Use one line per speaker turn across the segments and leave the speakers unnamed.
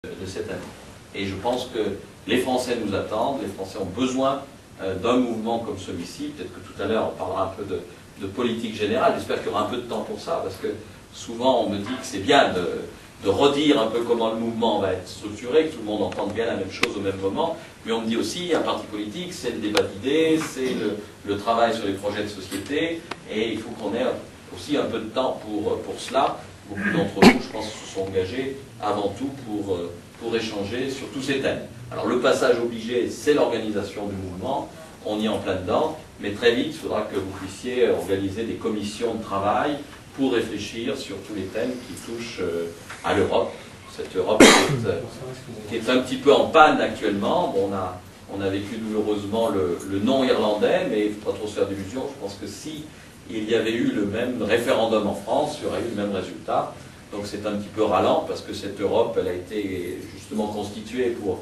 de cette année. Et je pense que les Français nous attendent, les Français ont besoin d'un mouvement comme celui-ci. Peut-être que tout à l'heure on parlera un peu de politique générale, j'espère qu'il y aura un peu de temps pour ça, parce que souvent on me dit que c'est bien de redire un peu comment le mouvement va être structuré, que tout le monde entende bien la même chose au même moment, mais on me dit aussi, un parti politique, c'est le débat d'idées, c'est le travail sur les projets de société, et il faut qu'on ait aussi un peu de temps pour cela. Beaucoup d'entre vous, je pense, se sont engagés avant tout pour échanger sur tous ces thèmes. Alors le passage obligé, c'est l'organisation du mouvement, on y est en plein dedans, mais très vite, il faudra que vous puissiez organiser des commissions de travail pour réfléchir sur tous les thèmes qui touchent à l'Europe. Cette Europe qui est un petit peu en panne actuellement. Bon, on a vécu douloureusement le non irlandais, mais il ne faut pas trop se faire d'illusions. Je pense que si il y avait eu le même référendum en France, il y aurait eu le même résultat. Donc c'est un petit peu ralent, parce que cette Europe, elle a été justement constituée pour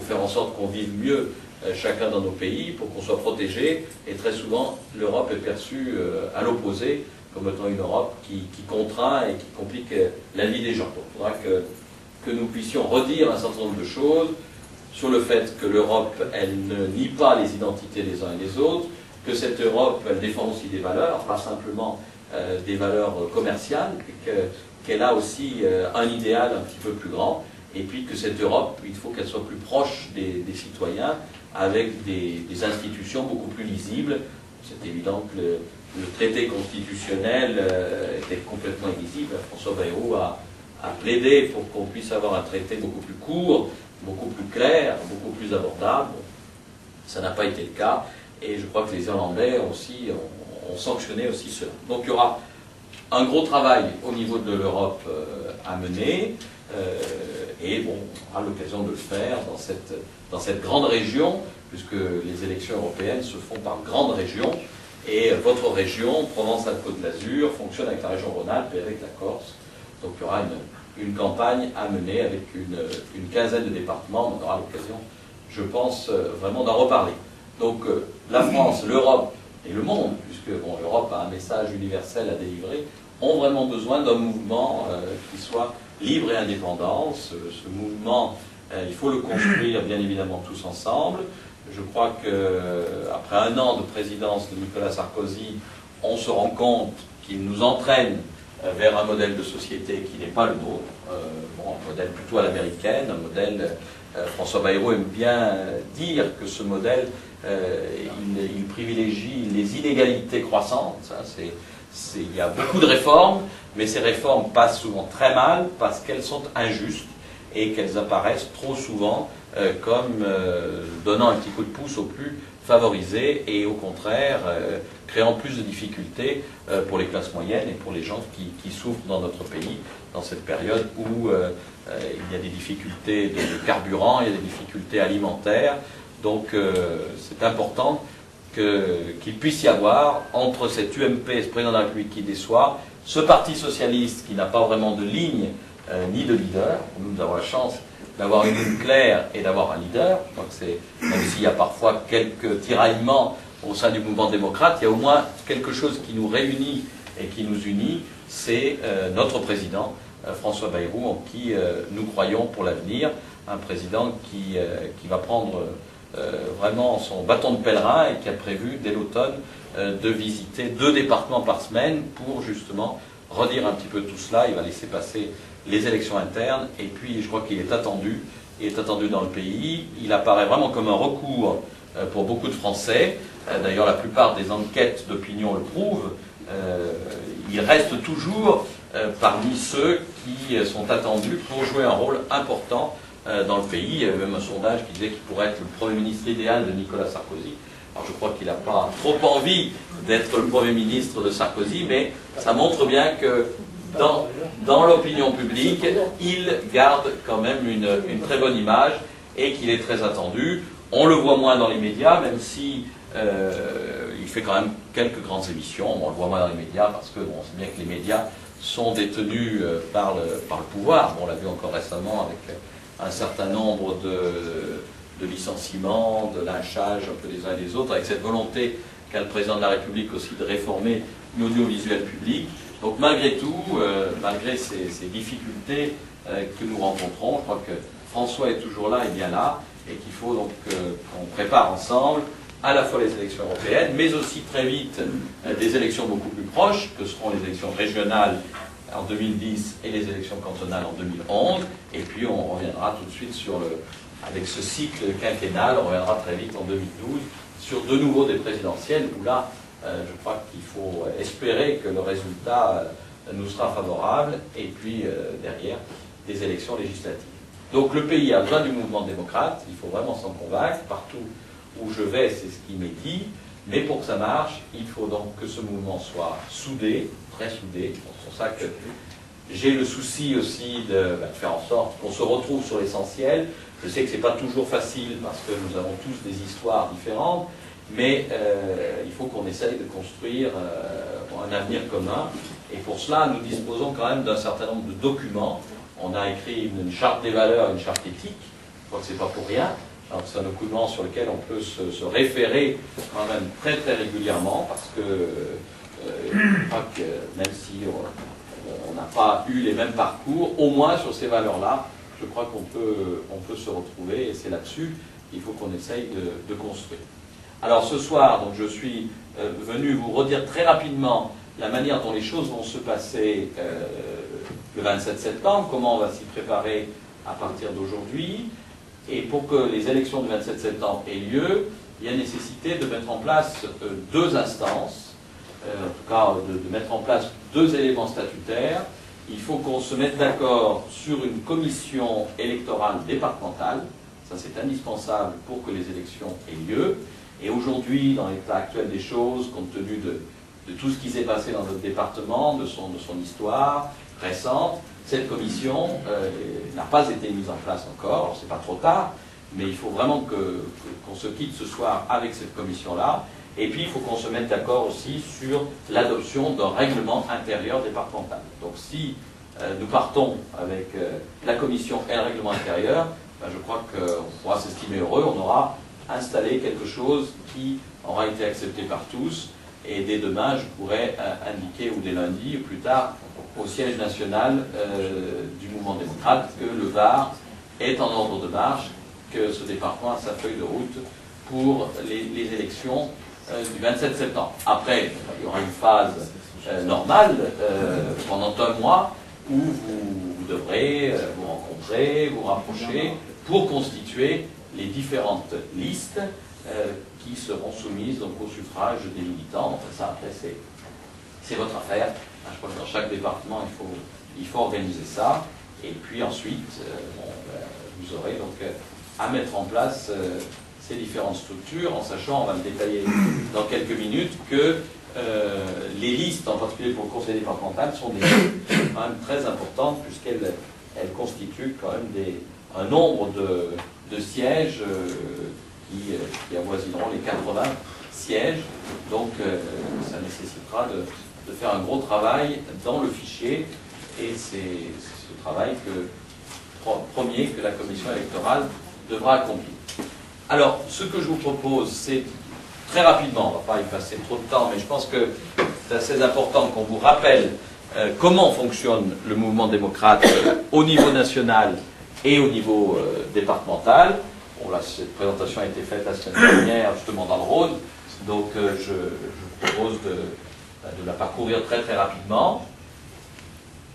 faire en sorte qu'on vive mieux chacun dans nos pays, pour qu'on soit protégé. Et très souvent, l'Europe est perçue à l'opposé, comme étant une Europe qui contraint et qui complique la vie des gens. Donc il faudra que nous puissions redire un certain nombre de choses sur le fait que l'Europe, elle ne nie pas les identités des uns et des autres, que cette Europe, elle défend aussi des valeurs, pas simplement des valeurs commerciales, qu'elle a aussi un idéal un petit peu plus grand, et puis que cette Europe, il faut qu'elle soit plus proche des citoyens, avec des institutions beaucoup plus lisibles. C'est évident que le traité constitutionnel était complètement illisible. François Bayrou a plaidé pour qu'on puisse avoir un traité beaucoup plus court, beaucoup plus clair, beaucoup plus abordable. Ça n'a pas été le cas, et je crois que les Irlandais aussi ont sanctionné aussi cela. Donc il y aura un gros travail au niveau de l'Europe à mener, et bon, on aura l'occasion de le faire dans cette grande région, puisque les élections européennes se font par grande région, et votre région, Provence-Alpes-Côte d'Azur, fonctionne avec la région Rhône-Alpes et avec la Corse. Donc il y aura une campagne à mener avec une quinzaine de départements. On aura l'occasion, je pense, vraiment d'en reparler. Donc la France, l'Europe et le monde, puisque bon, l'Europe a un message universel à délivrer, ont vraiment besoin d'un mouvement qui soit libre et indépendant. Ce mouvement, il faut le construire bien évidemment tous ensemble. Je crois qu'après un an de présidence de Nicolas Sarkozy, on se rend compte qu'il nous entraîne vers un modèle de société qui n'est pas le nôtre, un modèle plutôt à l'américaine, un modèle, François Bayrou aime bien dire que ce modèle, il privilégie les inégalités croissantes. Il y a beaucoup de réformes, mais ces réformes passent souvent très mal parce qu'elles sont injustes et qu'elles apparaissent trop souvent comme donnant un petit coup de pouce aux plus favorisés et au contraire créant plus de difficultés pour les classes moyennes et pour les gens qui souffrent dans notre pays dans cette période où il y a des difficultés de carburant, il y a des difficultés alimentaires. Donc c'est important qu'il puisse y avoir entre cet UMP, ce président de la République qui déçoit, ce parti socialiste qui n'a pas vraiment de ligne ni de leader. Nous avons la chance d'avoir une ligne claire et d'avoir un leader. Donc même s'il y a parfois quelques tiraillements au sein du mouvement démocrate, il y a au moins quelque chose qui nous réunit et qui nous unit, c'est notre président, François Bayrou, en qui nous croyons pour l'avenir, un président qui va prendre vraiment son bâton de pèlerin et qui a prévu dès l'automne de visiter 2 départements par semaine pour justement redire un petit peu tout cela. Il va laisser passer les élections internes, et puis je crois qu'il est attendu dans le pays. Il apparaît vraiment comme un recours pour beaucoup de Français. D'ailleurs, la plupart des enquêtes d'opinion le prouvent. Il reste toujours parmi ceux qui sont attendus pour jouer un rôle important dans le pays. Il y avait même un sondage qui disait qu'il pourrait être le Premier ministre idéal de Nicolas Sarkozy. Alors je crois qu'il n'a pas trop envie d'être le Premier ministre de Sarkozy, mais ça montre bien que dans l'opinion publique, il garde quand même une très bonne image et qu'il est très attendu. On le voit moins dans les médias, même si il fait quand même quelques grandes émissions. On le voit moins dans les médias parce que on sait bien que les médias sont détenus par le pouvoir. On l'a vu encore récemment avec un certain nombre de licenciements, de lynchages un peu des uns et des autres, avec cette volonté qu'a le président de la République aussi de réformer l'audiovisuel public. Donc malgré tout, malgré ces difficultés que nous rencontrons, je crois que François est toujours là et bien là, et qu'il faut donc qu'on prépare ensemble à la fois les élections européennes, mais aussi très vite des élections beaucoup plus proches, que seront les élections régionales en 2010 et les élections cantonales en 2011, et puis on reviendra tout de suite avec ce cycle quinquennal, on reviendra très vite en 2012 sur de nouveau des présidentielles, où là, je crois qu'il faut espérer que le résultat nous sera favorable, et puis derrière, des élections législatives. Donc le pays a besoin du mouvement démocrate, il faut vraiment s'en convaincre, partout où je vais, c'est ce qui m'est dit, mais pour que ça marche, il faut donc que ce mouvement soit soudé, très soudé. C'est pour ça que j'ai le souci aussi de faire en sorte qu'on se retrouve sur l'essentiel. Je sais que ce n'est pas toujours facile parce que nous avons tous des histoires différentes, mais il faut qu'on essaye de construire un avenir commun. Et pour cela, nous disposons quand même d'un certain nombre de documents. On a écrit une charte des valeurs, une charte éthique. Je crois que ce n'est pas pour rien. C'est un document sur lequel on peut se référer quand même très très régulièrement, parce que je crois que même si on n'a pas eu les mêmes parcours, au moins sur ces valeurs-là, je crois qu'on peut se retrouver, et c'est là-dessus qu'il faut qu'on essaye de construire. Alors ce soir, donc, je suis venu vous redire très rapidement la manière dont les choses vont se passer le 27 septembre, comment on va s'y préparer à partir d'aujourd'hui. Et pour que les élections du 27 septembre aient lieu, il y a nécessité de mettre en place deux instances, en tout cas de mettre en place deux éléments statutaires. Il faut qu'on se mette d'accord sur une commission électorale départementale. Ça, c'est indispensable pour que les élections aient lieu. Et aujourd'hui, dans l'état actuel des choses, compte tenu de tout ce qui s'est passé dans notre département, de son histoire récente, cette commission n'a pas été mise en place encore. C'est pas trop tard, mais il faut vraiment qu'on se quitte ce soir avec cette commission-là. Et puis, il faut qu'on se mette d'accord aussi sur l'adoption d'un règlement intérieur départemental. Donc, si nous partons avec la commission et le règlement intérieur, ben, je crois qu'on pourra s'estimer heureux. On aura installé quelque chose qui aura été accepté par tous. Et dès demain, je pourrais indiquer, ou dès lundi, ou plus tard, au siège national du mouvement démocrate, que le Var est en ordre de marche, que ce département a sa feuille de route pour les élections du 27 septembre. Après, il y aura une phase normale pendant un mois où vous devrez vous rencontrer, vous rapprocher pour constituer les différentes listes qui seront soumises donc, au suffrage des militants. Enfin, ça, après, c'est votre affaire. Je crois que dans chaque département, il faut organiser ça. Et puis ensuite, vous aurez donc à mettre en place ces différentes structures, en sachant, on va le détailler dans quelques minutes, que les listes, en particulier pour le conseil départemental, sont des listes quand même très importantes, puisqu'elles constituent quand même un nombre de sièges qui avoisineront les 80 sièges. Donc ça nécessitera de faire un gros travail dans le fichier, et c'est ce travail premier que la commission électorale devra accomplir. Alors, ce que je vous propose, c'est très rapidement, on ne va pas y passer trop de temps, mais je pense que c'est assez important qu'on vous rappelle comment fonctionne le mouvement démocrate au niveau national et au niveau départemental. Bon, là, cette présentation a été faite la semaine dernière, justement dans le Rhône, donc je vous propose de la parcourir très très rapidement.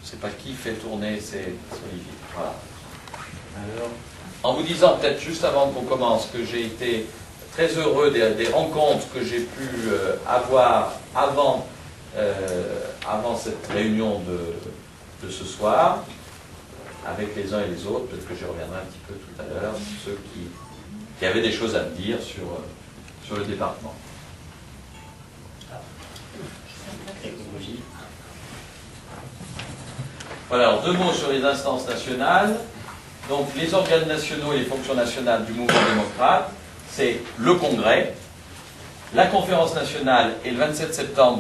Je ne sais pas qui fait tourner, c'est Olivier. Voilà. Alors, en vous disant peut-être juste avant qu'on commence que j'ai été très heureux des rencontres que j'ai pu avoir avant cette réunion de ce soir, avec les uns et les autres. Peut-être que je reviendrai un petit peu tout à l'heure, ceux qui avaient des choses à me dire sur le département. Voilà, alors 2 mots sur les instances nationales. Donc les organes nationaux et les fonctions nationales du mouvement démocrate, c'est le Congrès, la conférence nationale et le 27 septembre